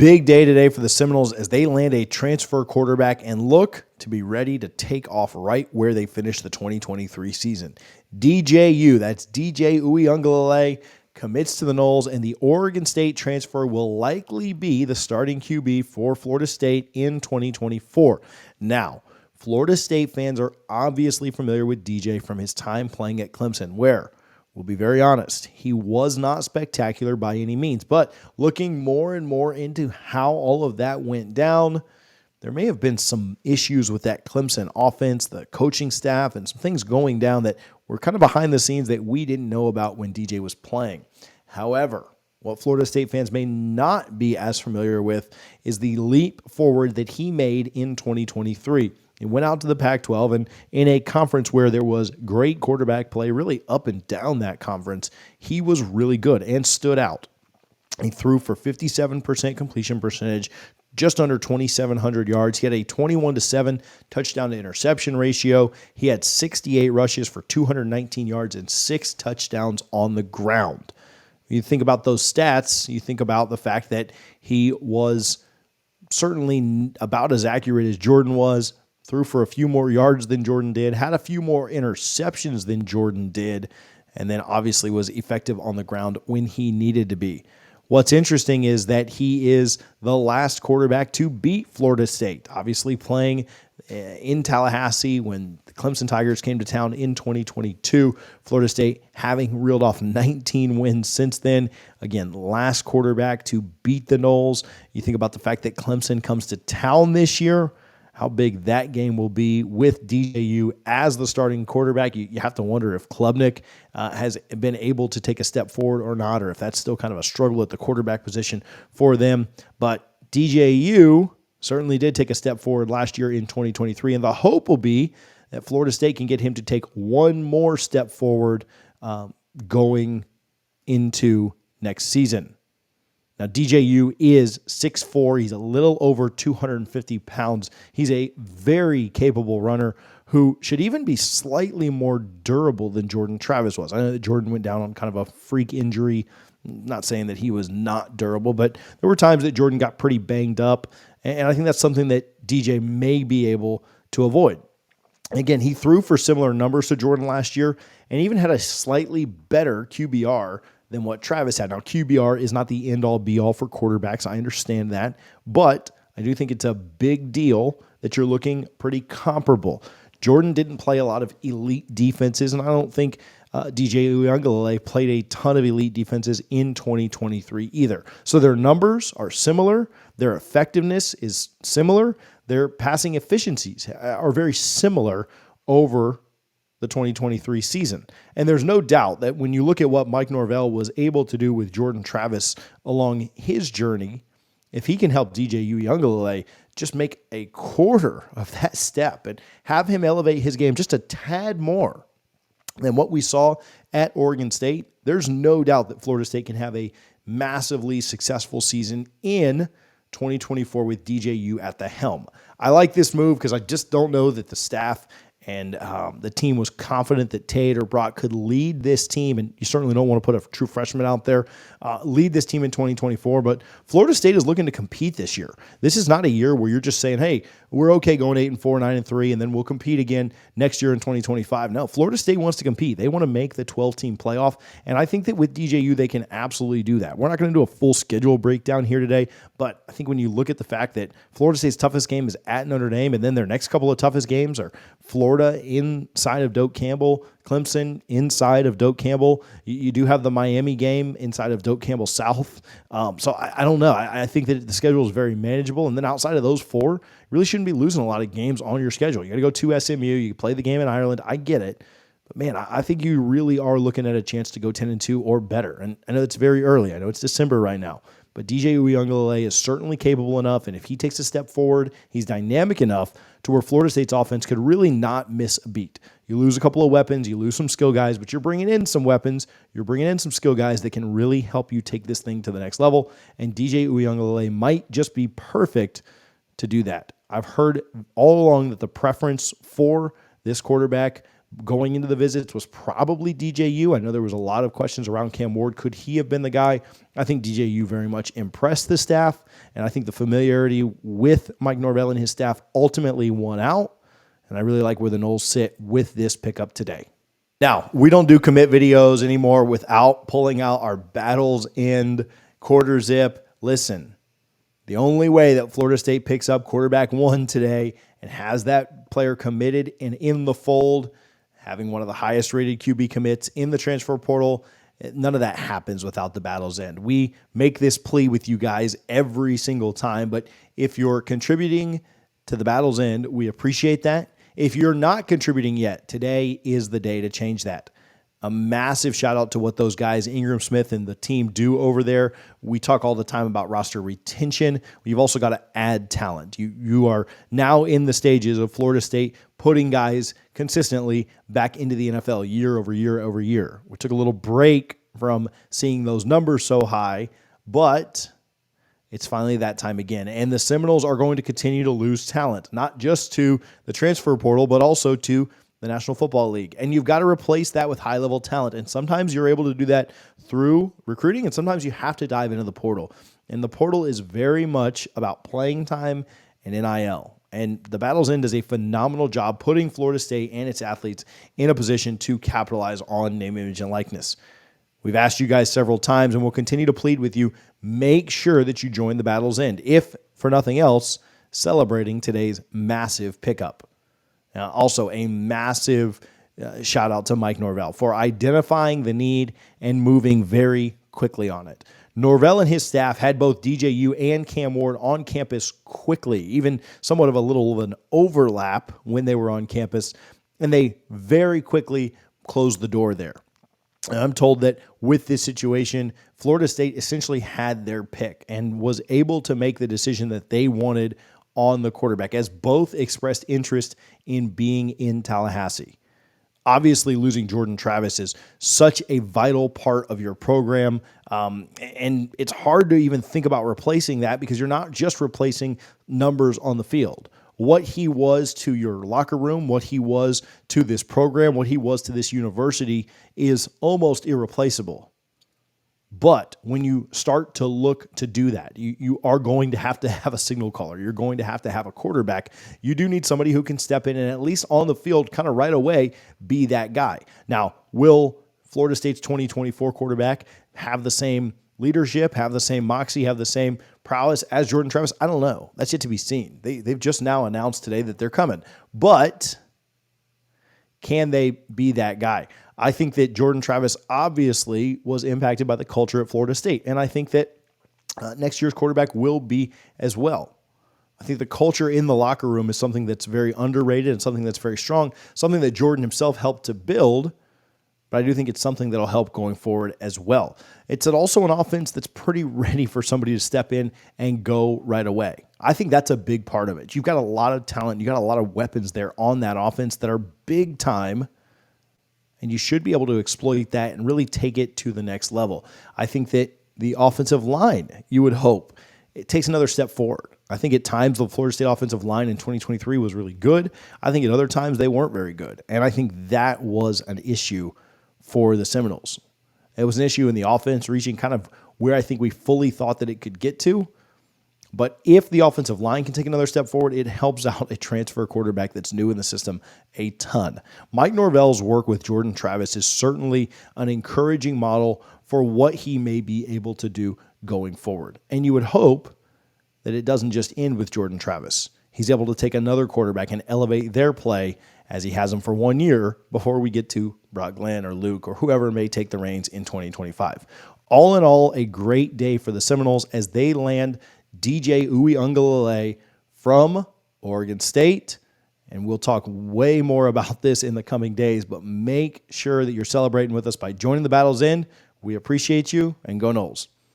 big day today for the Seminoles as they land a transfer quarterback and look to be ready to take off right where they finished the 2023 season. DJU, that's DJ Uiagalelei, commits to the Noles, and the Oregon State transfer will likely be the starting QB for Florida State in 2024. Now, Florida State fans are obviously familiar with DJ from his time playing at Clemson, where, we'll be very honest, he was not spectacular by any means. But looking more and more into how all of that went down, there may have been some issues with that Clemson offense, the coaching staff, and some things going down that were kind of behind the scenes that we didn't know about when DJ was playing. However, what Florida State fans may not be as familiar with is the leap forward that he made in 2023. He went out to the Pac-12, and in a conference where there was great quarterback play really up and down that conference, he was really good and stood out. He threw for 57% completion percentage, just under 2,700 yards. He had a 21-7 touchdown to interception ratio. He had 68 rushes for 219 yards and 6 touchdowns on the ground. When you think about those stats, you think about the fact that he was certainly about as accurate as Jordan was, threw for a few more yards than Jordan did, had a few more interceptions than Jordan did, and then obviously was effective on the ground when he needed to be. What's interesting is that he is the last quarterback to beat Florida State, obviously playing in Tallahassee when the Clemson Tigers came to town in 2022. Florida State having reeled off 19 wins since then. Again, last quarterback to beat the Noles. You think about the fact that Clemson comes to town this year, how big that game will be with DJU as the starting quarterback. You have to wonder if Klubnik has been able to take a step forward or not, or if that's still kind of a struggle at the quarterback position for them. But DJU certainly did take a step forward last year in 2023, and the hope will be that Florida State can get him to take one more step forward going into next season. Now, DJU is 6'4". He's a little over 250 pounds. He's a very capable runner who should even be slightly more durable than Jordan Travis was. I know that Jordan went down on kind of a freak injury. Not saying that he was not durable, but there were times that Jordan got pretty banged up, and I think that's something that DJ may be able to avoid. Again, he threw for similar numbers to Jordan last year and even had a slightly better QBR than what Travis had. Now, QBR is not the end-all, be-all for quarterbacks. I understand that, but I do think it's a big deal that you're looking pretty comparable. Jordan didn't play a lot of elite defenses, and I don't think DJ Uiagalelei played a ton of elite defenses in 2023 either. So their numbers are similar. Their effectiveness is similar. Their passing efficiencies are very similar over the 2023 season. And there's no doubt that when you look at what Mike Norvell was able to do with Jordan Travis along his journey, if he can help DJ Uiagalelei just make a quarter of that step and have him elevate his game just a tad more than what we saw at Oregon State, there's no doubt that Florida State can have a massively successful season in 2024 with DJU at the helm. I like this move because I just don't know that the staff and the team was confident that Tate or Brock could lead this team, and you certainly don't want to put a true freshman out there, lead this team in 2024, but Florida State is looking to compete this year. This is not a year where you're just saying, hey, we're okay going 8-4, 9-3, and then we'll compete again next year in 2025. No, Florida State wants to compete. They want to make the 12-team playoff, and I think that with DJU, they can absolutely do that. We're not going to do a full schedule breakdown here today, but I think when you look at the fact that Florida State's toughest game is at Notre Dame, and then their next couple of toughest games are Florida inside of Doak Campbell, Clemson inside of Doak Campbell. You do have the Miami game inside of Doak Campbell South. So I don't know. I think that the schedule is very manageable. And then outside of those four, you really shouldn't be losing a lot of games on your schedule. You got to go to SMU. You play the game in Ireland. I get it. But, man, I think you really are looking at a chance to go 10-2 or better. And I know it's very early. I know it's December right now. But DJ Uiagalelei is certainly capable enough, and if he takes a step forward, he's dynamic enough to where Florida State's offense could really not miss a beat. You lose a couple of weapons, you lose some skill guys, but you're bringing in some weapons, you're bringing in some skill guys that can really help you take this thing to the next level, and DJ Uiagalelei might just be perfect to do that. I've heard all along that the preference for this quarterback going into the visits was probably DJU. I know there was a lot of questions around Cam Ward. Could he have been the guy? I think DJU very much impressed the staff, and I think the familiarity with Mike Norvell and his staff ultimately won out, and I really like where the Noles sit with this pickup today. Now, we don't do commit videos anymore without pulling out our Battles End quarter zip. Listen, the only way that Florida State picks up quarterback 1 today and has that player committed and in the fold, having one of the highest rated QB commits in the transfer portal, none of that happens without the Battles End. We make this plea with you guys every single time, but if you're contributing to the Battles End, we appreciate that. If you're not contributing yet, today is the day to change that. A massive shout out to what those guys, Ingram Smith and the team, do over there. We talk all the time about roster retention. You've also got to add talent. You are now in the stages of Florida State putting guys consistently back into the NFL year over year over year. We took a little break from seeing those numbers so high, but it's finally that time again. And the Seminoles are going to continue to lose talent, not just to the transfer portal, but also to the National Football League. And you've got to replace that with high-level talent. And sometimes you're able to do that through recruiting, and sometimes you have to dive into the portal. And the portal is very much about playing time and NIL. And the Battles End does a phenomenal job putting Florida State and its athletes in a position to capitalize on name, image, and likeness. We've asked you guys several times, and we'll continue to plead with you, make sure that you join the Battles End, if for nothing else, celebrating today's massive pickup. Also, a massive shout out to Mike Norvell for identifying the need and moving very quickly on it. Norvell and his staff had both DJU and Cam Ward on campus quickly, even somewhat of a little of an overlap when they were on campus, and they very quickly closed the door there. And I'm told that with this situation, Florida State essentially had their pick and was able to make the decision that they wanted on the quarterback, as both expressed interest in being in Tallahassee. Obviously, losing Jordan Travis is such a vital part of your program, and it's hard to even think about replacing that because you're not just replacing numbers on the field. What he was to your locker room, what he was to this program, what he was to this university is almost irreplaceable. But when you start to look to do that, you are going to have a signal caller. You're going to have a quarterback. You do need somebody who can step in and at least on the field kind of right away be that guy. Now, will Florida State's 2024 quarterback have the same leadership, have the same moxie, have the same prowess as Jordan Travis? I don't know. That's yet to be seen. They've just now announced today that they're coming. But can they be that guy? I think that Jordan Travis obviously was impacted by the culture at Florida State, and I think that next year's quarterback will be as well. I think the culture in the locker room is something that's very underrated and something that's very strong, something that Jordan himself helped to build, but I do think it's something that'll help going forward as well. It's also an offense that's pretty ready for somebody to step in and go right away. I think that's a big part of it. You've got a lot of talent. You got a lot of weapons there on that offense that are big time, and you should be able to exploit that and really take it to the next level. I think that the offensive line, you would hope, it takes another step forward. I think at times the Florida State offensive line in 2023 was really good. I think at other times they weren't very good, and I think that was an issue for the Seminoles. It was an issue in the offense reaching kind of where I think we fully thought that it could get to. But if the offensive line can take another step forward, it helps out a transfer quarterback that's new in the system a ton. Mike Norvell's work with Jordan Travis is certainly an encouraging model for what he may be able to do going forward. And you would hope that it doesn't just end with Jordan Travis. He's able to take another quarterback and elevate their play as he has them for 1 year before we get to Brock Glenn or Luke or whoever may take the reins in 2025. All in all, a great day for the Seminoles as they land DJ Uiagalelei from Oregon State. And we'll talk way more about this in the coming days, but make sure that you're celebrating with us by joining the Battles End. We appreciate you, and go Noles.